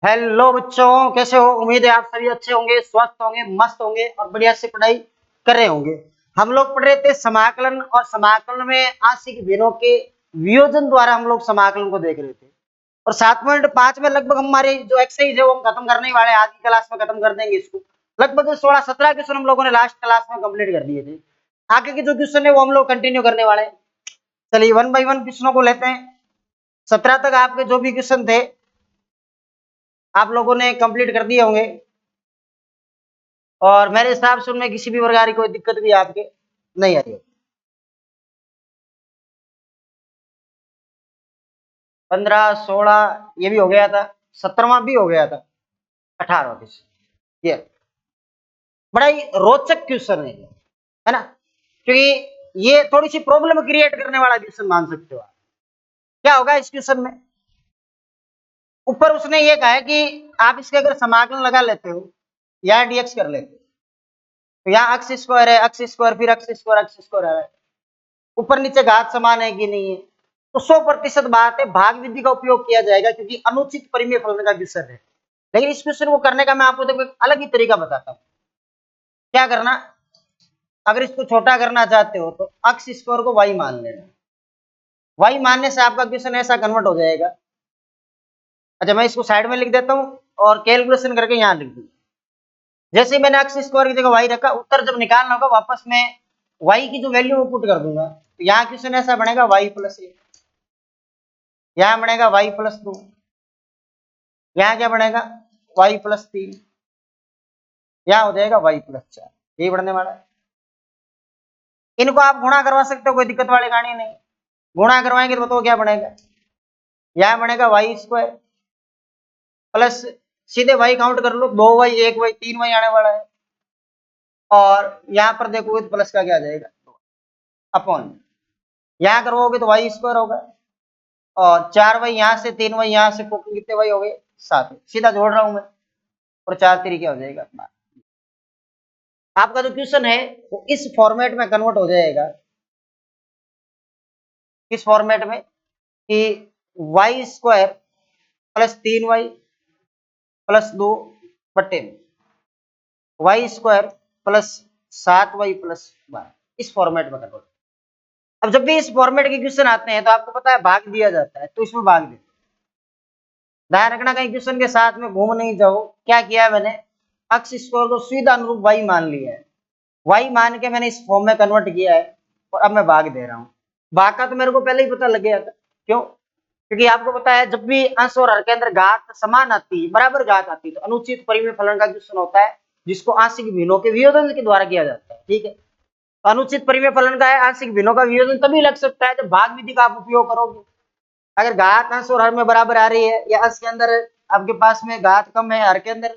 Hello बच्चों, कैसे हो? उम्मीद है आप सभी अच्छे होंगे, स्वस्थ होंगे, मस्त होंगे और बढ़िया से पढ़ाई कर रहे होंगे। हम लोग पढ़ रहे थे समाकलन, और समाकलन में आंशिक भिन्नों के वियोजन द्वारा हम लोग समाकलन को देख रहे थे। और 7.5 में लगभग हमारी जो एक्सरसाइज है वो हम खत्म करने वाले हैं। आज की क्लास में खत्म कर देंगे इसको। लगभग 16-17 क्वेश्चन हम लोगों ने लास्ट क्लास में कंप्लीट कर दिए थे। आगे के जो क्वेश्चन है वो हम लोग कंटिन्यू करने वाले हैं। चलिए वन बाई वन क्वेश्चनों को लेते हैं। 17 तक आपके जो भी क्वेश्चन थे आप लोगों ने कंप्लीट कर दिए होंगे, और मेरे हिसाब से उनमें किसी भी प्रकार की कोई दिक्कत भी आपके नहीं आ रही है। 15, 16 ये भी हो गया था, 17वां भी हो गया था, 18वां क्वेश्चन ये बड़ा ही रोचक क्वेश्चन है ना? क्योंकि ये थोड़ी सी प्रॉब्लम क्रिएट करने वाला क्वेश्चन मान सकते हो आप। क्या होगा इस क्वेश्चन में? ऊपर उसने ये कहा है कि आप इसके अगर समाकलन लगा लेते हो या डीएक्स कर लेते हो, तो यहाँ अक्स स्क्वायर है, अक्स स्क्वायर फिर अक्स स्क्वायर, अक्स स्क्वायर है, ऊपर नीचे घात समान है कि नहीं है, तो 100% बात है भाग विधि का उपयोग किया जाएगा, क्योंकि अनुचित परिमेय फलन का क्वेश्चन है। लेकिन इस क्वेश्चन को करने का मैं आपको देखो एक अलग ही तरीका बताता हूँ। क्या करना, अगर इसको छोटा करना चाहते हो तो अक्स स्क्वायर को वाई मान लेना। वाई मानने से आपका क्वेश्चन ऐसा कन्वर्ट हो जाएगा। अच्छा, मैं इसको साइड में लिख देता हूँ और कैलकुलेशन करके यहाँ लिख दूँ। जैसे मैंने अक्स स्क्वायर की जगह वाई रखा, उत्तर जब निकालना होगा वापस में वाई की जो वैल्यू वो पुट कर दूंगा, तो यहाँ क्वेश्चन ऐसा बनेगा वाई प्लस 1, यहाँ बनेगा वाई प्लस 2, यहाँ क्या बनेगा वाई प्लस 3, यहाँ हो जाएगा वाई प्लस 4। यही बढ़ने वाला है। इनको आप गुणा करवा सकते हो, कोई दिक्कत वाली कहानी नहीं। गुणा करवाएंगे तो बताओ क्या बनेगा, यहाँ बनेगा वाई स्क्वायर प्लस, सीधे वाई काउंट कर लो, 2 वाई 1 वाई 3 वाई आने वाला है, और यहाँ पर देखोगे तो प्लस का क्या आ जाएगा अपॉन, यहाँ करवाओगे तो वाई स्क्वायर होगा, और 4 वाई यहाँ से, 3 वाई यहाँ से, कितने वाई हो गए 7। सीधा जोड़ रहा हूं मैं, और 4 3 क्या हो जाएगा। आपका जो क्वेश्चन है वो इस फॉर्मेट में कन्वर्ट हो जाएगा। किस फॉर्मेट में कि Y square plus 3 Y plus 2 बट्टे में Y square plus 7 Y plus 12, इस फॉर्मेट में कन्वर्ट। अब जब भी इस फॉर्मेट के क्वेश्चन आते हैं तो आपको पता है भाग दिया जाता है, तो इसमें भाग दे। ध्यान रखना कहीं क्वेश्चन के साथ में घूम नहीं जाओ। क्या किया है मैंने, अक्स स्क्वायर को सीधा अनुरूप वाई मान लिया है, वाई मान के मैंने इस फॉर्म में कन्वर्ट किया है, और अब मैं भाग दे रहा हूं। भाग का तो मेरे को पहले ही पता लग गया था। क्यों? क्योंकि आपको पता है जब भी अंश और हर के अंदर घात समान आती है, बराबर घात आती है, तो अनुचित परिमेय फलन का क्वेश्चन होता है, जिसको आंशिक भिन्नों के वियोजन के द्वारा किया जाता है। ठीक है, तो अनुचित परिमेय फलन का है आंशिक भिन्नों का वियोजन तभी लग सकता है जब भाग विधि का आप उपयोग करोगे। अगर घात अंश और हर में बराबर आ रही है, या अंश के अंदर आपके पास में घात कम है, हर के अंदर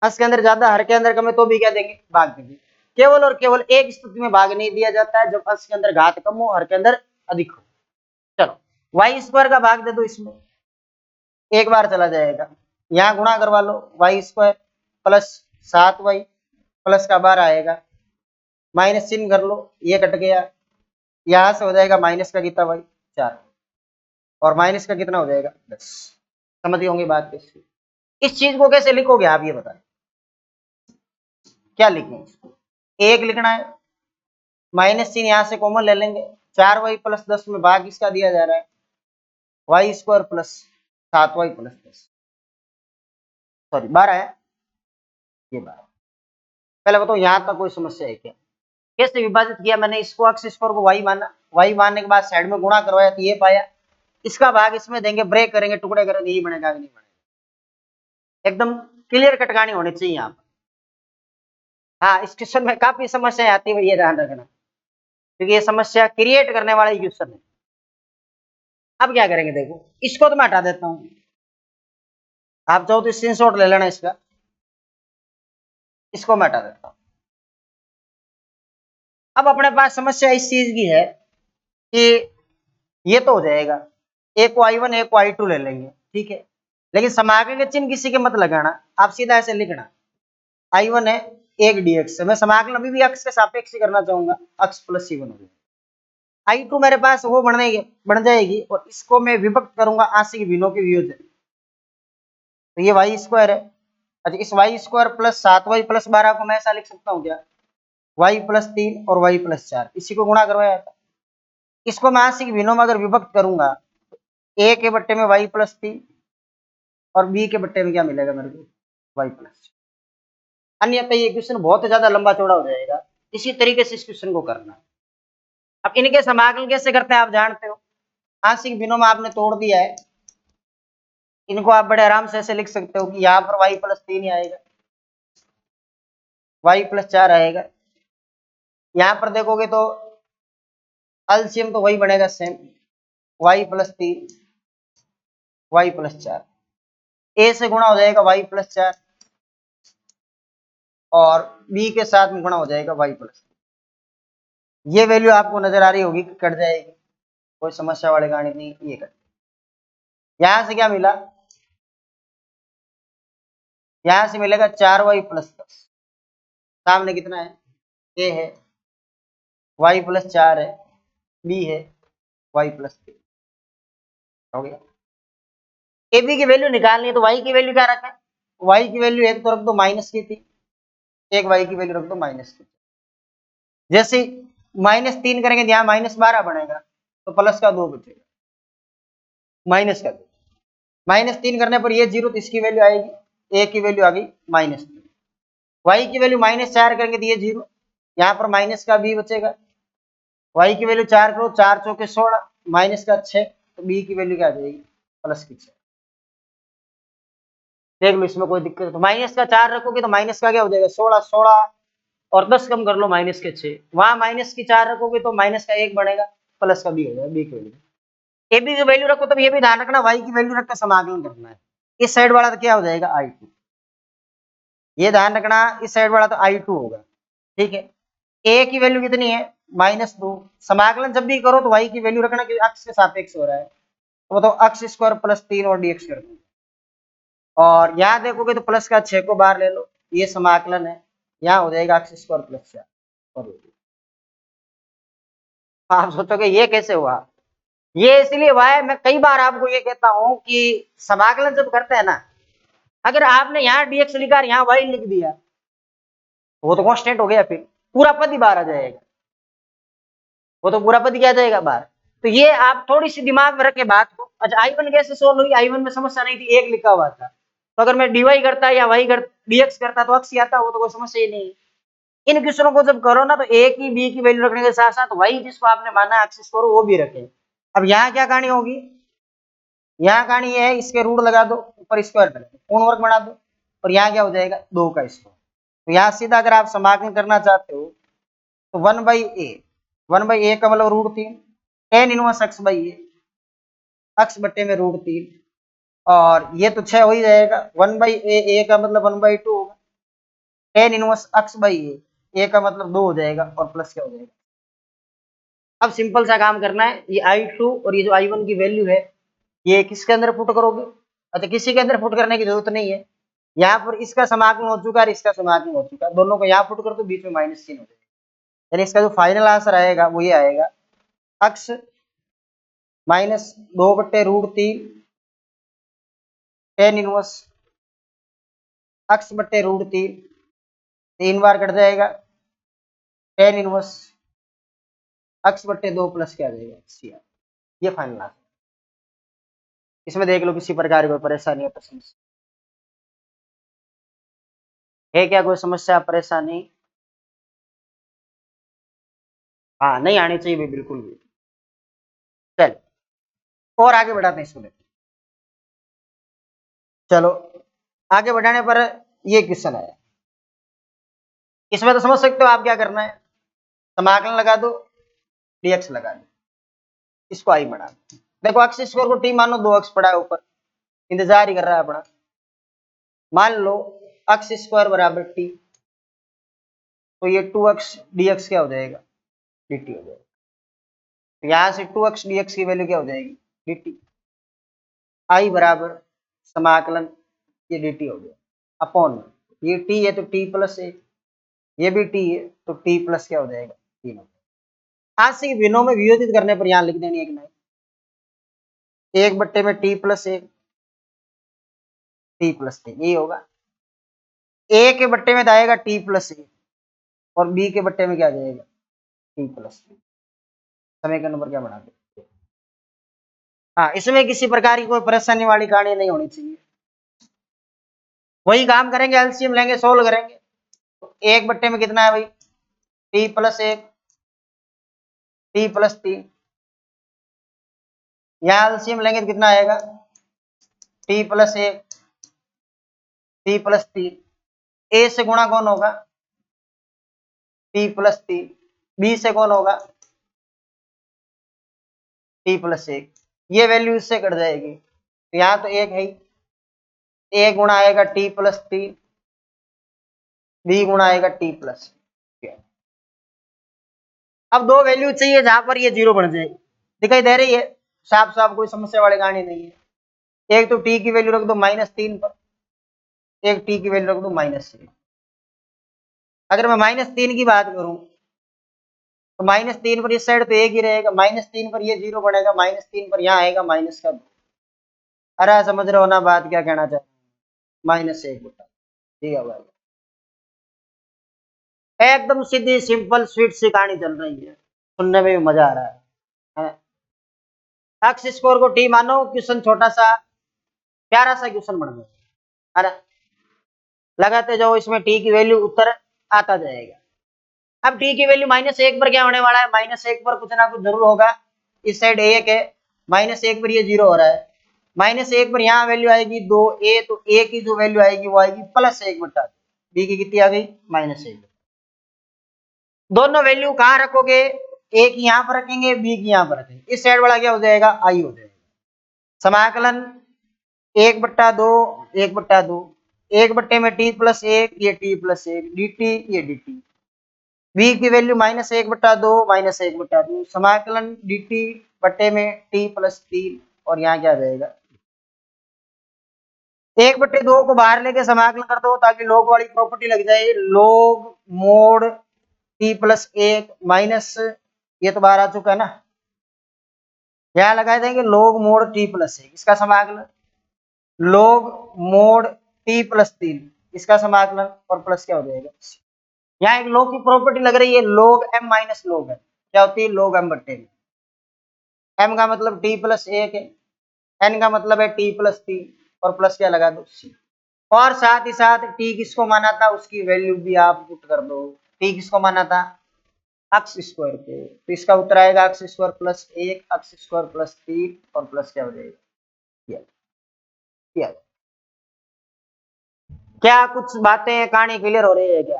अंश के अंदर ज्यादा, हर के अंदर कम है, तो भी क्या देंगे, भाग देंगे। केवल और केवल एक स्थिति में भाग नहीं दिया जाता है, जब अंश के अंदर घात कम हो, हर के अंदर अधिक हो। चलो वाई स्क्वायर का भाग दे दो, इसमें एक बार चला जाएगा, यहाँ गुणा करवा लो, Y square plus 7 Y plus का 12 आएगा, माइनस चिन्ह कर लो, ये कट गया, यहां से हो जाएगा माइनस का कितना वाई 4, और माइनस का कितना हो जाएगा 10। समझ गए होंगे बात कैसे? इस चीज को कैसे लिखोगे आप ये बताएं, क्या लिखेंगे इसको? एक लिखना है, माइनस चिन्ह यहां से कॉमन ले लेंगे, 4 वाई प्लस 10 में भाग इसका दिया जा रहा है Y square plus 7 Y plus 10, sorry 12 है ये 12। पहले बताओ यहाँ तक कोई समस्या है क्या? कैसे विभाजित किया मैंने इसको, अक्स स्क्वायर को वाई माना, वाई मानने के बाद साइड में गुणा करवाया तो ये पाया, इसका भाग इसमें देंगे, ब्रेक करेंगे, टुकड़े करेंगे, यही बनेगा कि नहीं बनेगा? एकदम क्लियर कट कहानी होनी चाहिए यहाँ पर। हाँ, इस क्वेश्चन में काफी समस्याएं आती है, ये ध्यान रखना, क्योंकि ये समस्या क्रिएट करने वाला ही क्वेश्चन है। अब क्या करेंगे, देखो इसको तो मैं हटा देता हूँ, आप चाहो तो स्क्रीनशॉट ले लेना इसका, इसको मैं हटा देता हूँ। अब अपने पास समस्या इस चीज की है कि ये तो हो जाएगा, एक को I1 एक को I2 ले लेंगे, ठीक है, लेकिन समाकलन के चिन्ह किसी के मत लगाना, आप सीधा ऐसे लिखना, I1 है 1 dx, मैं समाकलन अभी भी अक्ष के सापेक्ष करना चाहूंगा, अक्ष प्लस C1 हो जाएगा। I2 मेरे पास वो बन जाएगी, और इसको मैं विभक्त करूंगा आंशिक भिन्नों के वियोजन, तो ये वाई स्क्वायर है। अच्छा, इस Y square plus 7y plus 12 को मैं ऐसा लिख सकता हूँ क्या, y प्लस 3 और y प्लस 4, इसी को गुणा करवाया था। इसको मैं आंशिक भिन्नों में अगर विभक्त करूंगा तो a के बट्टे में y प्लस 3 और b के बट्टे में क्या मिलेगा मेरे को, y प्लस। अन्यथा ये क्वेश्चन बहुत ज्यादा लंबा चौड़ा हो जाएगा। इसी तरीके से इस क्वेश्चन को करना है। अब इनके समाकलन कैसे करते हैं आप जानते हो, आंशिक भिन्नों में आपने तोड़ दिया है, इनको आप बड़े आराम से ऐसे लिख सकते हो कि यहाँ पर y प्लस 3 ही आएगा, y प्लस 4 आएगा। यहाँ पर देखोगे तो एलसीएम तो वही बनेगा same, y plus 3 y plus 4, a से गुणा हो जाएगा y प्लस 4 और b के साथ में गुणा हो जाएगा y प्लस। ये वैल्यू आपको नजर आ रही होगी कि कट जाएगी, कोई समस्या वाले गणित नहीं, ये कट। यहां से क्या मिला, यहां से मिलेगा 4y प्लस 10, सामने कितना है, a है, y प्लस 4 है, b है, y प्लस 3 हो गया। ए बी की वैल्यू निकालनी है तो y की वैल्यू क्या रखा है, y की वैल्यू एक तो रख दो माइनस की थी, एक y की वैल्यू रख दो माइनस की। जैसे -3 करेंगे तो यहाँ -12 बनेगा, तो प्लस का 2 बचेगा, माइनस का 2, -3 करने पर ये 0 तो इसकी वैल्यू आएगी, a की वैल्यू आ गई -3, y की वैल्यू -4 करेंगे तो ये 0, यहाँ पर माइनस का b बचेगा, y की वैल्यू 4 करो, 4 चौके 16, माइनस का 6, तो b की वैल्यू क्या आ जाएगी, प्लस की 6। देख लो इसमें कोई दिक्कत, तो माइनस का 4 रखोगे तो माइनस का क्या हो जाएगा 16, 16 और 10 कम कर लो माइनस के 6, वहां माइनस की 4 रखोगे तो माइनस का 1 बढ़ेगा, प्लस का b हो जाएगा, b की वैल्यू। ए बी की वैल्यू रखो तब ये भी ध्यान रखना y की वैल्यू रख कर समाकलन करना है। इस साइड वाला तो क्या हो जाएगा I2, ये ध्यान रखना, इस साइड वाला तो I2 होगा, ठीक है। a की वैल्यू कितनी है -2, समाकलन जब भी करो तो y की वैल्यू रखना कि अक्ष के सापेक्ष हो रहा है, तो बताओ अक्ष स्क्वायर प्लस 3 और dx कर दो, और यहाँ देखोगे तो प्लस का 6 को बाहर ले लो, ये समाकलन है, यहाँ हो जाएगा अक्ष स्क्वायर प्लस 4। आप सोचोगे ये कैसे हुआ, ये इसलिए हुआ है, मैं कई बार आपको ये कहता हूं कि समाकलन जब करते हैं ना, अगर आपने यहाँ dx लिखा और यहाँ y लिख दिया, वो तो कांस्टेंट हो गया, फिर पूरा पद ही बाहर आ जाएगा, वो तो पूरा पद क्या आ जाएगा बाहर। तो ये आप थोड़ी सी दिमाग में रखे बात को। अच्छा, I1 कैसे सोल्व हुई, I1 में समस्या नहीं थी, एक लिखा हुआ था, तो अगर मैं dy करता या y कर dx करता तो अक्ष आता, वो तो कोई समस्या ही नहीं। इन क्वेश्चनों को जब करो ना तो a की b की वैल्यू रखने के साथ साथ y जिसको आपने माना अक्ष स्क्वायर वो भी रखें। अब यहाँ क्या कहानी होगी, यहाँ कहानी ये है, इसके रूट लगा दो, ऊपर स्क्वायर कर दो, पूर्ण वर्ग बना दो, और यहाँ क्या हो जाएगा 2 का स्क्वायर। तो यहाँ सीधा अगर आप समाकलन करना चाहते हो तो 1/a का मतलब √3, tan इनवर्स x बाई ए, अक्ष बट्टे में √3, और ये तो 6 हो ही जाएगा, 1/a का मतलब 1/2 होगा, tan इनवर्स x बाई ए का मतलब 2 हो जाएगा, और प्लस क्या हो जाएगा। अब सिंपल सा काम करना है, ये I2 और ये जो I1 की वैल्यू है ये किसके अंदर पुट करोगे, अच्छा किसी के अंदर पुट करने की जरूरत नहीं है, यहाँ पर इसका समाकलन हो चुका है, इसका समाकलन हो चुका है, दोनों को यहाँ पुट कर दो, बीच में -3 हो जाएगा, यानी इसका जो फाइनल आंसर आएगा वो ये आएगा, अक्ष -2/√3 tan इनवर्स अक्ष बट्टे √3, 3 बार कट जाएगा, tan इनवर्स अक्ष बट्टे 2 प्लस क्या आ जाएगा CR, ये फाइनल आंसर। इसमें देख लो किसी प्रकार की कोई परेशानी है, प्रश्न है क्या, कोई समस्या परेशानी, हाँ नहीं आनी चाहिए भी बिल्कुल भी। चल और आगे बढ़ाते हैं इसको, चलो आगे बढ़ाने पर ये क्वेश्चन आया, इसमें तो समझ सकते हो आप क्या करना है, समाकलन लगा दो, dx लगा दो, इसको आई बना दो। देखो अक्ष स्क्वायर को t मानो, 2 अक्ष पड़ा है ऊपर, इंतजार ही कर रहा है अपना, मान लो अक्ष स्क्वायर बराबर t, तो ये 2 अक्ष dx क्या हो जाएगा dt हो जाएगा, तो यहां से 2 अक्ष dx की वैल्यू क्या हो जाएगी dt, आई बराबर समाकलन ये dt हो गया अपॉन, ये t है तो t प्लस 1, ये भी t है तो t प्लस क्या हो जाएगा 3 हो जाएगा। आज से भिन्नों में वियोजित करने पर यहां लिख देनी एक नहीं, 1/में t plus 1 T plus T, यही होगा। ए के बट्टे में आएगा टी प्लस ए और बी के बट्टे में क्या आ जाएगा, टी प्लस टी। समीकरण नंबर क्या बना दे। हाँ, इसमें किसी प्रकार की कोई परेशानी वाली कहानी नहीं होनी चाहिए। वही काम करेंगे, एलसीएम लेंगे, सोल्व करेंगे। तो एक बट्टे में कितना है भाई, टी प्लस एक, टी प्लस टी। यहाँ एलसीएम लेंगे तो कितना आएगा, टी प्लस एक, टी प्लस टी। ए से गुणा कौन होगा, टी प्लस टी। बी से कौन होगा, टी प्लस एक। ये वैल्यू इससे कट जाएगी, तो यहाँ तो एक है ही, ए गुणा आएगा टी प्लस टी, बी गुणा आएगा टी प्लस। अब दो वैल्यू चाहिए जहां पर ये जीरो बन जाए, दिखाई दे रही है, साफ साफ कोई समस्या वाली कहानी नहीं है। एक तो टी की वैल्यू रख दो -3 पर, एक टी की वैल्यू रख दो -3। अगर मैं -3 की बात करूं तो -3 पर इस साइड तो एक ही रहेगा, -3 पर ये जीरो बनेगा, -3 पर यहाँ आएगा माइनस का 2। अरे समझ रहे हो ना बात क्या कहना चाहते हैं, -1 बटा, ठीक है भाई। एकदम सीधी सिंपल स्वीट सी कहानी चल रही है, सुनने में भी मजा आ रहा है। एक्स स्क्वायर को टी मानो, क्वेश्चन छोटा सा प्यारा सा क्वेश्चन बन गया, है ना। लगाते जाओ, इसमें टी की वैल्यू उत्तर आता जाएगा। अब टी की वैल्यू -1 पर क्या होने वाला है, -1 पर कुछ ना कुछ जरूर होगा। इस साइड एक है, -1 पर ये जीरो हो रहा है, -1 पर यहाँ वैल्यू आएगी 2 ए, तो ए की जो वैल्यू आएगी वो आएगी +1 बटा, बी की कितनी आ गई, -1। दोनों वैल्यू कहाँ रखोगे, ए की यहाँ पर रखेंगे, बी की यहाँ पर रखेंगे। इस साइड वाला क्या हो जाएगा, आई हो जाएगा। समाकलन 1/2, 1/2, 1 बट्टे में टी प्लस 1, ये टी प्लस 1, डी टी, ये डी टी। बी की वैल्यू -1/2, -1/2, समाकलन डी टी बट्टे में टी प्लस 3, और यहाँ क्या आ जाएगा, 1/2 को बाहर लेके समाकलन कर दो ताकि लोग वाली प्रॉपर्टी लग जाए, लोग मोड टी प्लस 1 माइनस, ये तो बाहर आ चुका है ना, यहाँ लगा देंगे लोग मोड टी प्लस 1, इसका समाकलन लोग मोड टी प्लस 3, इसका समाकलन, और प्लस क्या हो जाएगा। यहाँ एक लोग की प्रॉपर्टी लग रही है, लोग एम माइनस लोग है, क्या होती है, लोग एम बट्टे में। एम का मतलब टी प्लस 1 है, एन का मतलब है टी प्लस 3, और प्लस क्या लगा दो, सी। और साथ ही साथ टी किसको माना था, उसकी वैल्यू भी आप पुट कर दो। टी किसको माना था, एक्स स्क्वायर को, तो इसका उत्तर आएगा x square plus 1, x square plus 3, और प्लस क्या हो जाएगा, क्या क्या कुछ बातें कहानी क्लियर हो रही है क्या,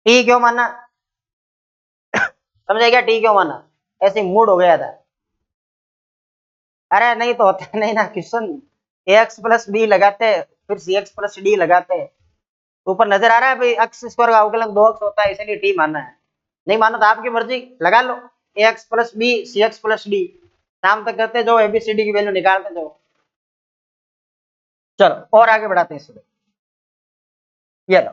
टी क्यों माना, समझे क्या, टी क्यों माना, ऐसे मूड हो गया था। अरे नहीं तो होता नहीं ना क्वेश्चन, एक्स प्लस बी लगाते फिर सी एक्स प्लस डी लगाते, ऊपर नजर आ रहा है भाई एक्स स्क्वायर का अवकलन 2x होता है, इसलिए टी मानना है। नहीं मानो तो आपकी मर्जी, लगा लो X plus B C X plus D, शाम तक करते जाओ, एबीसीडी की वैल्यू निकालते जाओ। चलो और आगे बढ़ाते हैं इसमें, ये लो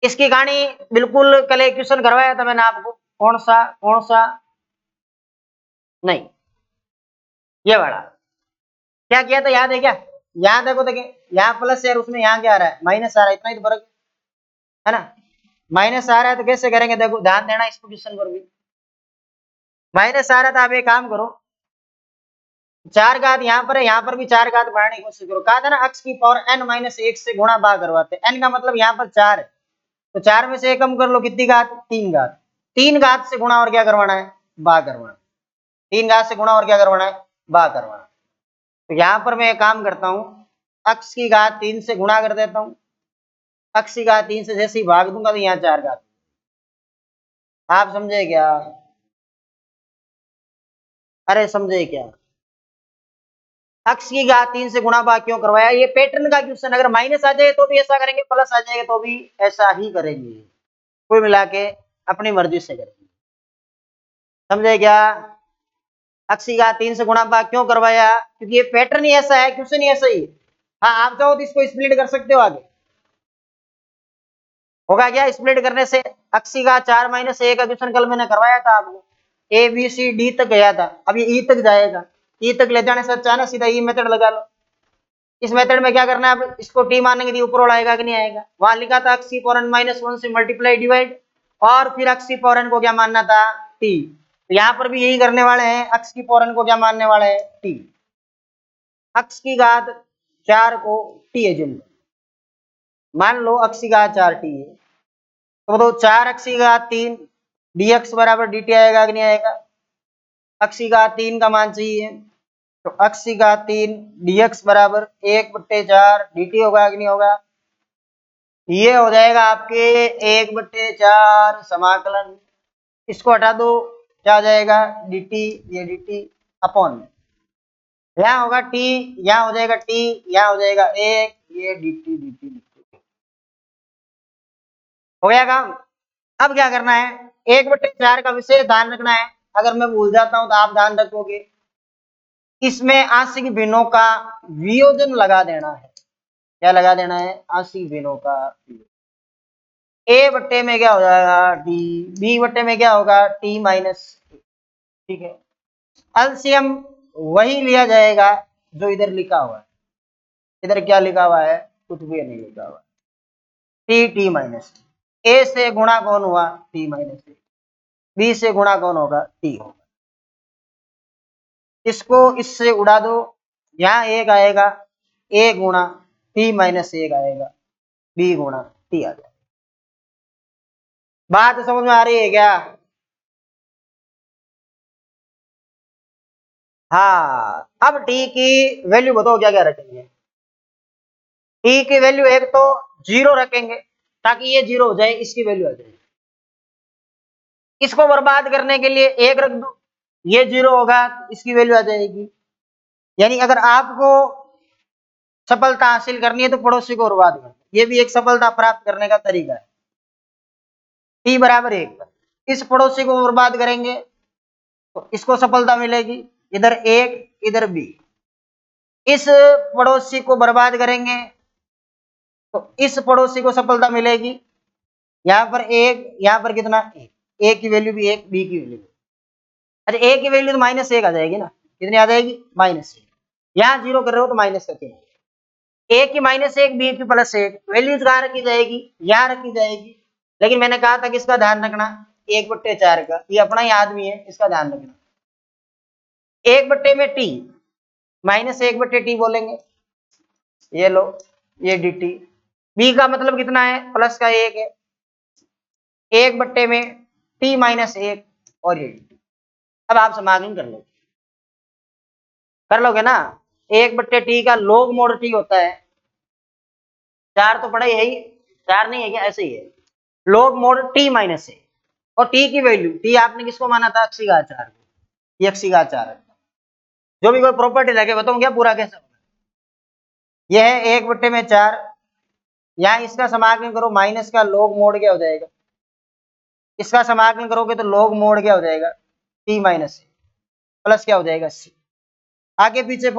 इसकी कहानी बिल्कुल कल एक क्वेश्चन करवाया था मैंने आपको, कौन सा नहीं, ये वाला क्या किया था, याद है क्या, यहाँ देखो देखे, यहाँ प्लस है और उसमें यहाँ क्या आ रहा है, माइनस आ रहा है, इतना ही तो फर्क है ना। माइनस आ रहा है तो कैसे करेंगे, देखो ध्यान देना इस क्वेश्चन पर भी, माइनस आ रहा था, आप एक काम करो, 4 घात यहाँ पर है, यहाँ पर भी 4 घात बढ़ाने की कोशिश करो, कहा था ना अक्स की पावर n-1 से गुणा भाग करवाते, n का मतलब यहाँ पर 4 है, तो 4 में से एक कम कर लो, कितनी घात, 3 घात, 3 घात से गुणा और क्या करवाना है, भाग करवाना, 3 घात से गुणा और क्या करवाना है, भाग करवाना। तो यहाँ पर मैं एक काम करता हूँ, अक्स की घात 3 से गुणा कर देता हूँ, अक्स की घात 3 से जैसे ही भाग दूंगा तो यहाँ 4 घात, आप समझे क्या, अरे समझे क्या, अक्स की घात 3 से गुणा भाग क्यों करवाया, ये पैटर्न का क्वेश्चन, अगर माइनस आ जाए तो भी ऐसा करेंगे, प्लस आ जाएगा तो भी ऐसा ही करेंगे, कुल मिला के अपनी मर्जी से करेंगे, समझे क्या। अक्स की घात 3 से गुणा भाग क्यों करवाया, क्योंकि ये पैटर्न ही ऐसा है, क्वेश्चन ही ऐसा ही है। हाँ आप चाहो तो इसको स्प्लिट कर सकते हो, आगे होगा क्या, स्प्लिट करने से अक्स की घात 4 - 1 का क्वेश्चन कल मैंने करवाया था आपको, ए बी सी डी तक गया था, अब ये ई तक जाएगा, ई तक ले जाने से अच्छा है ना सीधा ई मेथड लगा लो, इस मेथड में क्या करना है, अब इसको टी मानेंगे तो ऊपर आएगा कि नहीं आएगा। वहां लिखा था x की पावर n माइनस 1 से मल्टीप्लाई डिवाइड, और फिर x की पावर n को क्या मानना था, t। तो यहाँ पर भी यही करने वाले हैं, x की पावर n को क्या मानने वाले हैं, t। x की घात 4 को t एज्यूम मान लो, x की घात 4 t है, तो 4x की घात 3 dx बराबर dt आएगा कि नहीं आएगा। x की घात 3 का मान चाहिए, तो x की घात 3 dx बराबर 1/4 dt होगा कि नहीं होगा। ये हो जाएगा आपके 1/4 समाकलन, इसको हटा दो, क्या हो जाएगा dt, ये dt अपॉन में यहाँ होगा t, यहाँ हो जाएगा t, यहाँ हो जाएगा 1, ये dt dt हो गया काम। अब क्या करना है, 1/4 का विशेष ध्यान रखना है, अगर मैं भूल जाता हूं तो आप ध्यान रखोगे। इसमें आंशिक भिन्नों का वियोजन लगा देना है। क्या लगा देना है, आंशिक भिन्नों का। a बट्टे में क्या हो जाएगा d, b बट्टे में क्या होगा t माइनस, ठीक है। एलसीएम वही लिया जाएगा जो इधर लिखा हुआ है। इधर क्या लिखा हुआ है, कुछ भी नहीं लिखा हुआ है। टी माइनस ए से गुणा कौन हुआ, टी माइनस ए, बी से गुणा कौन होगा, टी होगा। इसको इससे उड़ा दो, यहाँ एक आएगा, ए गुणा टी माइनस एक आएगा, बी गुणा टी आ जाएगा। बात समझ में आ रही है क्या। हाँ, अब टी की वैल्यू बताओ क्या क्या रखेंगे। टी की वैल्यू एक तो 0 रखेंगे, ताकि ये 0 हो जाए, इसकी वैल्यू आ जाए। इसको बर्बाद करने के लिए 1 रख दो, ये 0 होगा, इसकी वैल्यू आ जाएगी। यानी अगर आपको सफलता हासिल करनी है तो पड़ोसी को बर्बाद करना, ये भी एक सफलता प्राप्त करने का तरीका है। टी बराबर 1 पर इस पड़ोसी को बर्बाद करेंगे तो इसको सफलता मिलेगी, इधर 1 इधर बी। इस पड़ोसी को बर्बाद करेंगे तो इस पड़ोसी को सफलता मिलेगी, यहाँ पर 1, यहाँ पर कितना 1, ए की वैल्यू भी 1, बी की वैल्यू। अच्छा, ए की वैल्यू तो -1 आ जाएगी ना, कितनी आ जाएगी -1। यहाँ 0 कर रहे हो तो माइनस करके, ए की -1 बी की +1, वैल्यूज कहाँ रखी जाएगी, यहाँ रखी जाएगी। लेकिन मैंने कहा था कि इसका ध्यान रखना 1/4 का, ये अपना ही आदमी है, इसका ध्यान रखना। 1 बट्टे में टी, -1 बट्टे टी बोलेंगे, ये लो ये dt। बी का मतलब कितना है, प्लस का 1 है, 1 बट्टे में t -1 और ये dt। अब आप समाकलन कर लोगे ना। 1 बट्टे टी का log mod t होता है, 4 तो पड़ा ही है ही, 4 नहीं है क्या, ऐसे ही है, log mod t -1। और t की वैल्यू, t आपने किसको माना था, x की घात 4 को, ये x की घात 4 है। जो भी कोई प्रॉपर्टी लगे बताऊं क्या पूरा कैसे होगा। यह है 1 बट्टे में 4, यहाँ इसका समाकलन करो, माइनस का log mod क्या हो जाएगा, इसका समाकलन करोगे तो log mod क्या हो जाएगा, t -1 प्लस क्या हो जाएगा c। आगे पीछे